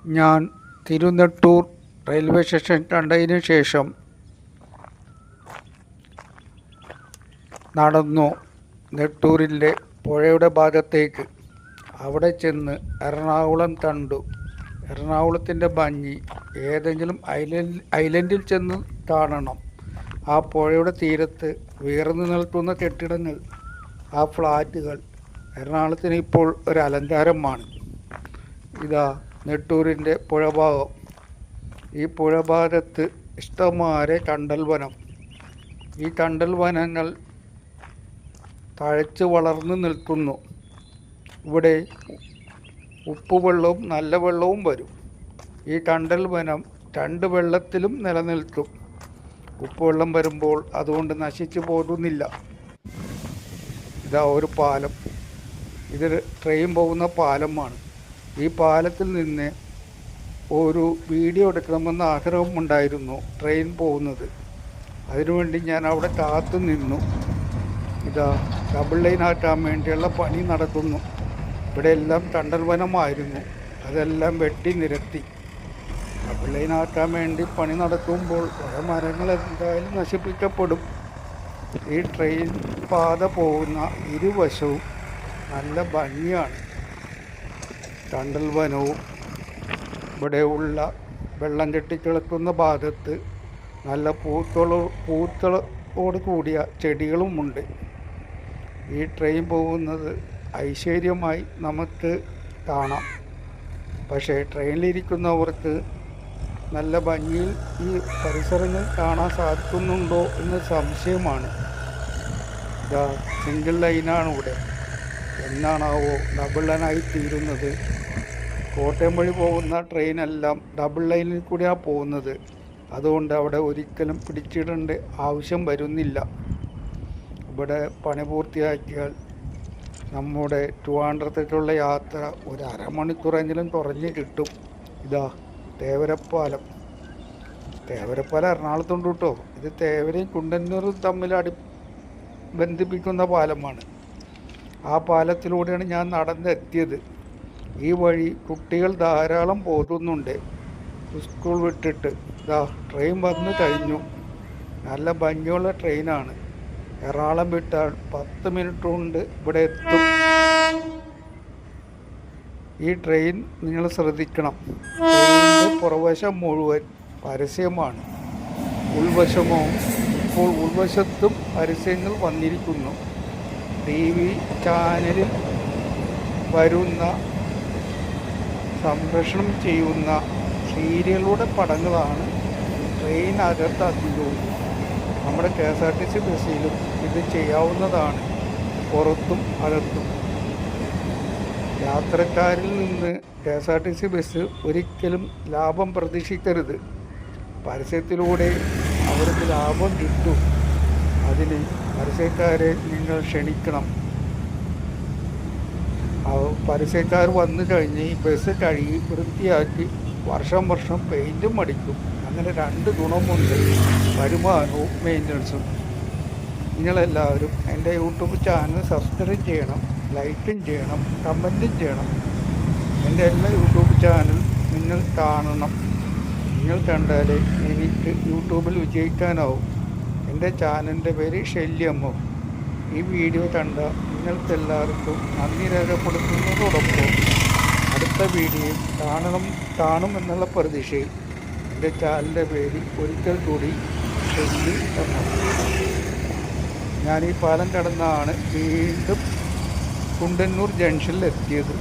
ഞാൻ Thirunettoor railway station കണ്ടതിന് ശേഷം നടന്നു നെട്ടൂരിലെ പുഴയുടെ ഭാഗത്തേക്ക്. അവിടെ ചെന്ന് എറണാകുളം കണ്ടു. എറണാകുളത്തിൻ്റെ ഭംഗി ഏതെങ്കിലും ഐലൻഡിൽ ചെന്ന് കാണണം. ആ പുഴയുടെ തീരത്ത് ഉയർന്നു നിൽക്കുന്ന കെട്ടിടങ്ങൾ, ആ ഫ്ലാറ്റുകൾ എറണാകുളത്തിന് ഇപ്പോൾ ഒരു അലങ്കാരമാണ്. ഇതാ നെട്ടൂരിൻ്റെ പുഴഭാഗം. ഈ പുഴഭാഗത്ത് ഇഷ്ടംമാരെ കണ്ടൽ വനം. ഈ കണ്ടൽ വനങ്ങൾ തഴച്ച് വളർന്നു നിൽക്കുന്നു. ഇവിടെ ഉപ്പുവെള്ളവും നല്ല വെള്ളവും വരും. ഈ കണ്ടൽ വനം രണ്ട് വെള്ളത്തിലും നിലനിൽക്കും. ഉപ്പുവെള്ളം വരുമ്പോൾ അതുകൊണ്ട് നശിച്ചു പോകുന്നില്ല. ഇതാ ഒരു പാലം. ഇത് ട്രെയിൻ പോകുന്ന പാലമാണ്. ഈ പാലത്തിൽ നിന്ന് ഒരു വീഡിയോ എടുക്കണമെന്ന് ആഗ്രഹമുണ്ടായിരുന്നു ട്രെയിൻ പോകുന്നത്. അതിനുവേണ്ടി ഞാൻ അവിടെ കാത്തു നിന്നു. ഇതാ ഡബിൾ ലൈൻ ആക്കാൻ വേണ്ടിയുള്ള പണി നടക്കുന്നു. ഇവിടെ എല്ലാം കണ്ടൽ വനമായിരുന്നു, അതെല്ലാം വെട്ടി നിരത്തി. ഡബിൾ ലൈൻ ആക്കാൻ വേണ്ടി പണി നടക്കുമ്പോൾ കുറേ മരങ്ങൾ എന്തായാലും നശിപ്പിക്കപ്പെടും. ഈ ട്രെയിൻ പാത പോകുന്ന ഇരുവശവും നല്ല ഭംഗിയാണ്. കണ്ടൽ വനവും ഇവിടെയുള്ള വെള്ളം കെട്ടിക്കിടക്കുന്ന ഭാഗത്ത് നല്ല പൂക്കളോട് കൂടിയ ചെടികളുമുണ്ട്. ഈ ട്രെയിൻ പോകുന്നത് ഐശ്വര്യമായി നമുക്ക് കാണാം. പക്ഷേ ട്രെയിനിലിരിക്കുന്നവർക്ക് നല്ല ഭംഗിയിൽ ഈ പരിസരങ്ങൾ കാണാൻ സാധിക്കുന്നുണ്ടോ എന്ന് സംശയമാണ്. ഇതാ സിംഗിൾ ലൈനാണ് ഇവിടെ. എന്നാണാവോ ഡബിൾ ലൈനായി തീരുന്നത്? കോട്ടയം വഴി പോകുന്ന ട്രെയിനെല്ലാം ഡബിൾ ലൈനിൽ കൂടിയാണ് പോകുന്നത്. അതുകൊണ്ട് അവിടെ ഒരിക്കലും പിടിച്ചിടേണ്ട ആവശ്യം വരുന്നില്ല. ഇവിടെ പണി പൂർത്തിയാക്കിയാൽ നമ്മുടെ ട്രിവാൻഡ്രത്തേക്കുള്ള യാത്ര ഒരു അരമണിക്കൂറെങ്കിലും കുറഞ്ഞ് കിട്ടും. ഇതാ തേവരപ്പാലം. തേവരപ്പാലം എറണാകുളത്തുണ്ട് കേട്ടോ. ഇത് തേവരയും കുണ്ടന്നൂരും തമ്മിൽ ബന്ധിപ്പിക്കുന്ന പാലമാണ്. ആ പാലത്തിലൂടെയാണ് ഞാൻ നടന്നെത്തിയത്. ഈ വഴി കുട്ടികൾ ധാരാളം പോകുന്നുണ്ട് സ്കൂൾ വിട്ടിട്ട്. ഇതാ ട്രെയിൻ വന്നു കഴിഞ്ഞു. നല്ല ഭംഗിയുള്ള ട്രെയിനാണ്. എറണാകുളം വിട്ടാൽ 10 മിനിറ്റ് കൊണ്ട് ഇവിടെ എത്തും. ഈ ട്രെയിൻ നിങ്ങൾ ശ്രദ്ധിക്കണം. ട്രെയിനിൻ്റെ പുറവശം മുഴുവൻ പരസ്യമാണ്. ഉൾവശമോ ഇപ്പോൾ ഉൾവശത്തും പരസ്യങ്ങൾ വന്നിരിക്കുന്നു. TV ചാനലിൽ വരുന്ന സംപ്രേഷണം ചെയ്യുന്ന സീരിയലുടെ പടങ്ങളാണ് ട്രെയിനകത്ത് അധികവും. നമ്മുടെ KSRTC ബസ്സിലും ഇത് ചെയ്യാവുന്നതാണ്, പുറത്തും അകത്തും. യാത്രക്കാരിൽ നിന്ന് KSRTC ബസ് ഒരിക്കലും ലാഭം പ്രതീക്ഷിക്കരുത്. പരസ്യത്തിലൂടെ അവർക്ക് ലാഭം കിട്ടും. അതിന് പരസ്യക്കാരെ നിങ്ങൾ ക്ഷണിക്കണം. പരസ്യക്കാർ വന്നു കഴിഞ്ഞ് ഈ ബസ് കഴുകി വൃത്തിയാക്കി വർഷം പെയിൻറ്റും അടിക്കും. അങ്ങനെ 2 ഗുണമുണ്ട്, വരുമാനവും മെയിൻ്റനൻസും. നിങ്ങളെല്ലാവരും എൻ്റെ യൂട്യൂബ് ചാനൽ സബ്സ്ക്രൈബ് ചെയ്യണം, ലൈക്കും ചെയ്യണം, കമൻറ്റും ചെയ്യണം. എൻ്റെ എല്ലാ യൂട്യൂബ് ചാനൽ നിങ്ങൾ കാണണം. നിങ്ങൾ കണ്ടാലേ എനിക്ക് യൂട്യൂബിൽ വിജയിക്കാനാവും. എൻ്റെ ചാനലിൻ്റെ പേര് ശല്യമോ. ഈ വീഡിയോ കണ്ട നിങ്ങൾക്കെല്ലാവർക്കും നന്ദി രേഖപ്പെടുത്തുന്നതോടൊപ്പം അടുത്ത വീഡിയോ കാണുമെന്നുള്ള പ്രതീക്ഷയിൽ എൻ്റെ ചാനലിൻ്റെ പേര് ഒരിക്കൽ കൂടി ശല്യം എന്ന. ഞാൻ ഈ പാലം കടന്നാണ് വീണ്ടും കുണ്ടന്നൂർ ജംഗ്ഷനിൽ എത്തിയത്.